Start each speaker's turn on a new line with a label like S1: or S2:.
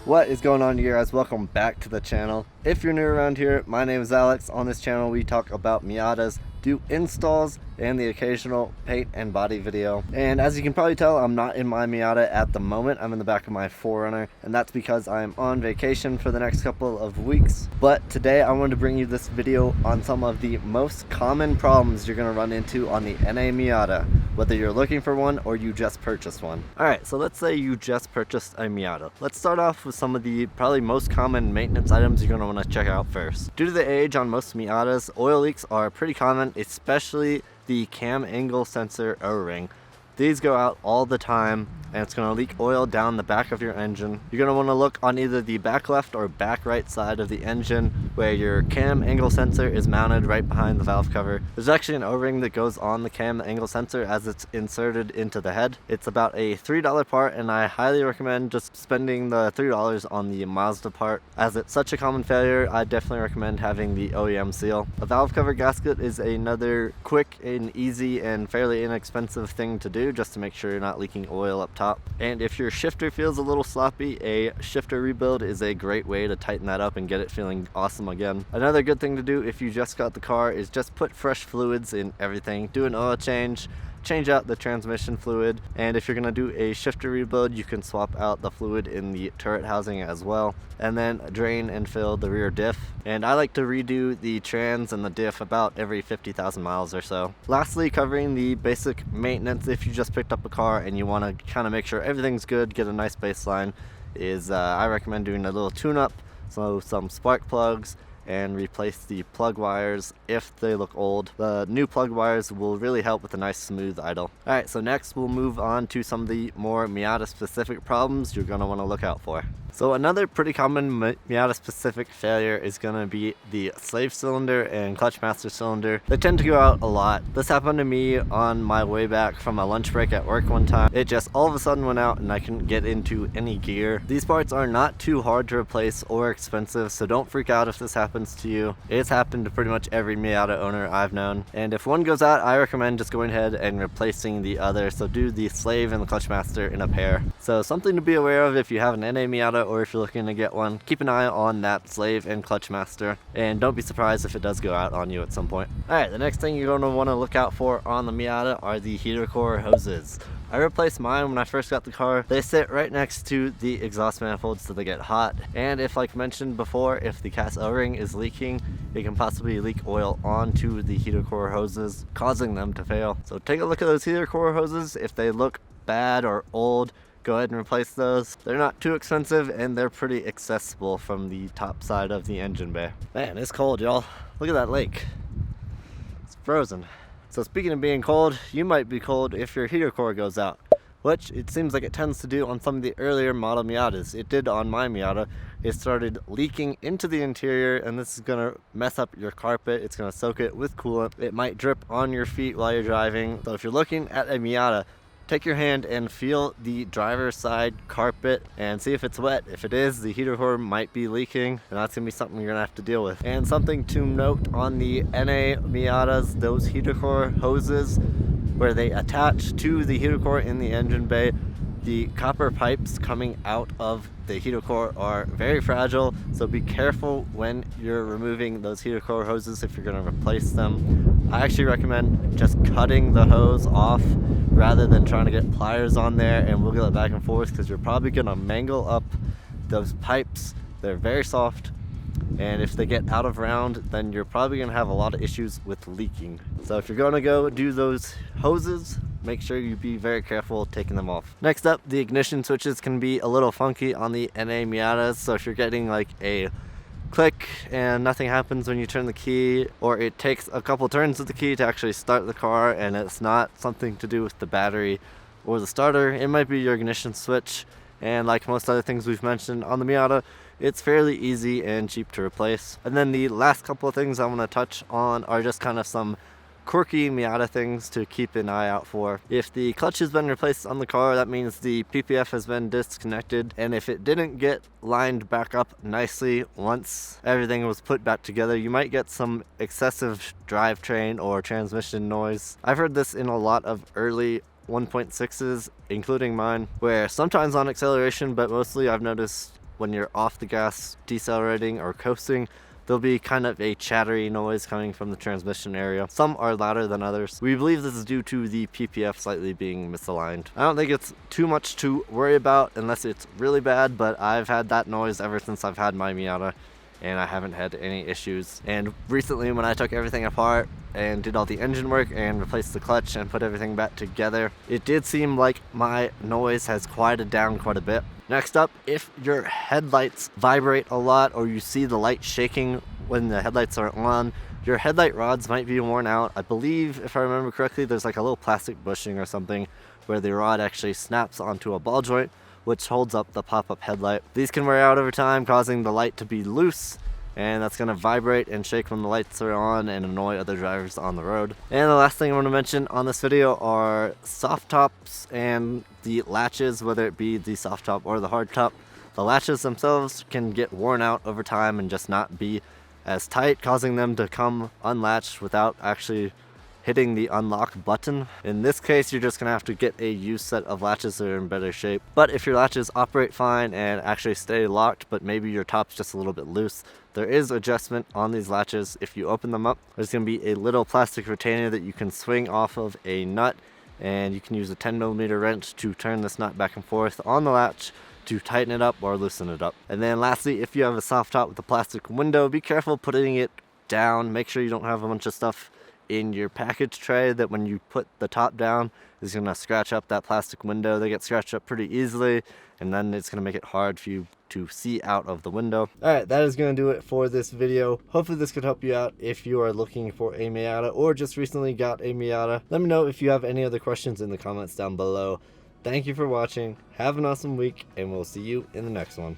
S1: What is going on, you guys? Welcome back to the channel. If you're new around here, my name is Alex. On this channel we talk about Miatas, do installs, and the occasional paint and body video. And as you can probably tell, I'm not in my Miata at the moment. I'm in the back of my 4Runner, and that's because I'm on vacation for the next couple of weeks. But today I wanted to bring you this video on some of the most common problems you're going to run into on the NA Miata, whether you're looking for one or you just purchased one. Alright, so let's say you just purchased a Miata. Let's start off with some of the probably most common maintenance items you're going to want to check out first. Due to the age on most Miatas, oil leaks are pretty common, especially the cam angle sensor O-ring. These go out all the time, and it's going to leak oil down the back of your engine. You're going to want to look on either the back left or back right side of the engine where your cam angle sensor is mounted right behind the valve cover. There's actually an O-ring that goes on the cam angle sensor as it's inserted into the head. It's about a $3 part, and I highly recommend just spending the $3 on the Mazda part. As it's such a common failure, I definitely recommend having the OEM seal. A valve cover gasket is another quick and easy and fairly inexpensive thing to do, just to make sure you're not leaking oil up top. And if your shifter feels a little sloppy, a shifter rebuild is a great way to tighten that up and get it feeling awesome again. Another good thing to do if you just got the car is just put fresh fluids in everything. Do an oil change out the transmission fluid, and if you're going to do a shifter rebuild, you can swap out the fluid in the turret housing as well, and then drain and fill the rear diff. And I like to redo the trans and the diff about every 50,000 miles or so. Lastly, covering the basic maintenance if you just picked up a car and you want to kind of make sure everything's good, get a nice baseline, is I recommend doing a little tune-up, so some spark plugs, and replace the plug wires if they look old. The new plug wires will really help with a nice smooth idle. Alright, so next we'll move on to some of the more Miata specific problems you're going to want to look out for. So another pretty common Miata specific failure is going to be the slave cylinder and clutch master cylinder. They tend to go out a lot. This happened to me on my way back from a lunch break at work one time. It just all of a sudden went out and I couldn't get into any gear. These parts are not too hard to replace or expensive, so don't freak out if this happens to you. It's happened to pretty much every Miata owner I've known. And if one goes out, I recommend just going ahead and replacing the other. So do the slave and the clutch master in a pair. So something to be aware of if you have an NA Miata or if you're looking to get one, keep an eye on that slave and clutch master, and don't be surprised if it does go out on you at some point. Alright, the next thing you're going to want to look out for on the Miata are the heater core hoses. I replaced mine when I first got the car. They sit right next to the exhaust manifold so they get hot, and if, like mentioned before, if the cast O-ring is leaking, it can possibly leak oil onto the heater core hoses, causing them to fail. So take a look at those heater core hoses. If they look bad or old, go ahead and replace those. They're not too expensive, and they're pretty accessible from the top side of the engine bay. Man, it's cold, y'all. Look at that lake. It's frozen. So speaking of being cold, you might be cold if your heater core goes out, which it seems like it tends to do on some of the earlier model Miatas. It did on my Miata. It started leaking into the interior, and this is going to mess up your carpet. It's going to soak it with coolant. It might drip on your feet while you're driving. So if you're looking at a Miata, take your hand and feel the driver's side carpet and see if it's wet. If it is, the heater core might be leaking, and that's going to be something you're going to have to deal with. And something to note on the NA Miatas, those heater core hoses, where they attach to the heater core in the engine bay, the copper pipes coming out of the heater core are very fragile, so be careful when you're removing those heater core hoses if you're going to replace them. I actually recommend just cutting the hose off rather than trying to get pliers on there and wiggle it back and forth, because you're probably going to mangle up those pipes. They're very soft, and if they get out of round, then you're probably going to have a lot of issues with leaking. So if you're going to go do those hoses, make sure you be very careful taking them off. Next up, the ignition switches can be a little funky on the NA Miatas. So if you're getting like a click and nothing happens when you turn the key, or it takes a couple turns of the key to actually start the car and it's not something to do with the battery or the starter, it might be your ignition switch. And like most other things we've mentioned on the Miata, it's fairly easy and cheap to replace. And then the last couple of things I want to touch on are just kind of some quirky Miata things to keep an eye out for. If the clutch has been replaced on the car, that means the PPF has been disconnected, and if it didn't get lined back up nicely once everything was put back together, you might get some excessive drivetrain or transmission noise. I've heard this in a lot of early 1.6s, including mine, where sometimes on acceleration, but mostly I've noticed when you're off the gas, decelerating or coasting, there'll be kind of a chattery noise coming from the transmission area. Some are louder than others. We believe this is due to the PPF slightly being misaligned. I don't think it's too much to worry about unless it's really bad, but I've had that noise ever since I've had my Miata, and I haven't had any issues. And recently when I took everything apart and did all the engine work and replaced the clutch and put everything back together, it did seem like my noise has quieted down quite a bit. Next up, if your headlights vibrate a lot or you see the light shaking when the headlights are on, your headlight rods might be worn out. I believe, if I remember correctly, there's like a little plastic bushing or something where the rod actually snaps onto a ball joint, which holds up the pop-up headlight. These can wear out over time, causing the light to be loose, and that's going to vibrate and shake when the lights are on and annoy other drivers on the road. And the last thing I want to mention on this video are soft tops and the latches, whether it be the soft top or the hard top. The latches themselves can get worn out over time and just not be as tight, causing them to come unlatched without actually hitting the unlock button. In this case, you're just gonna have to get a used set of latches that are in better shape. But if your latches operate fine and actually stay locked, but maybe your top's just a little bit loose, there is adjustment on these latches. If you open them up, there's gonna be a little plastic retainer that you can swing off of a nut, and you can use a 10mm wrench to turn this nut back and forth on the latch to tighten it up or loosen it up. And then lastly, if you have a soft top with a plastic window, be careful putting it down. Make sure you don't have a bunch of stuff in your package tray that when you put the top down is going to scratch up that plastic window. They get scratched up pretty easily, and then it's going to make it hard for you to see out of the window. Alright, that is going to do it for this video. Hopefully this could help you out if you are looking for a Miata or just recently got a Miata. Let me know if you have any other questions in the comments down below. Thank you for watching, have an awesome week, and we'll see you in the next one.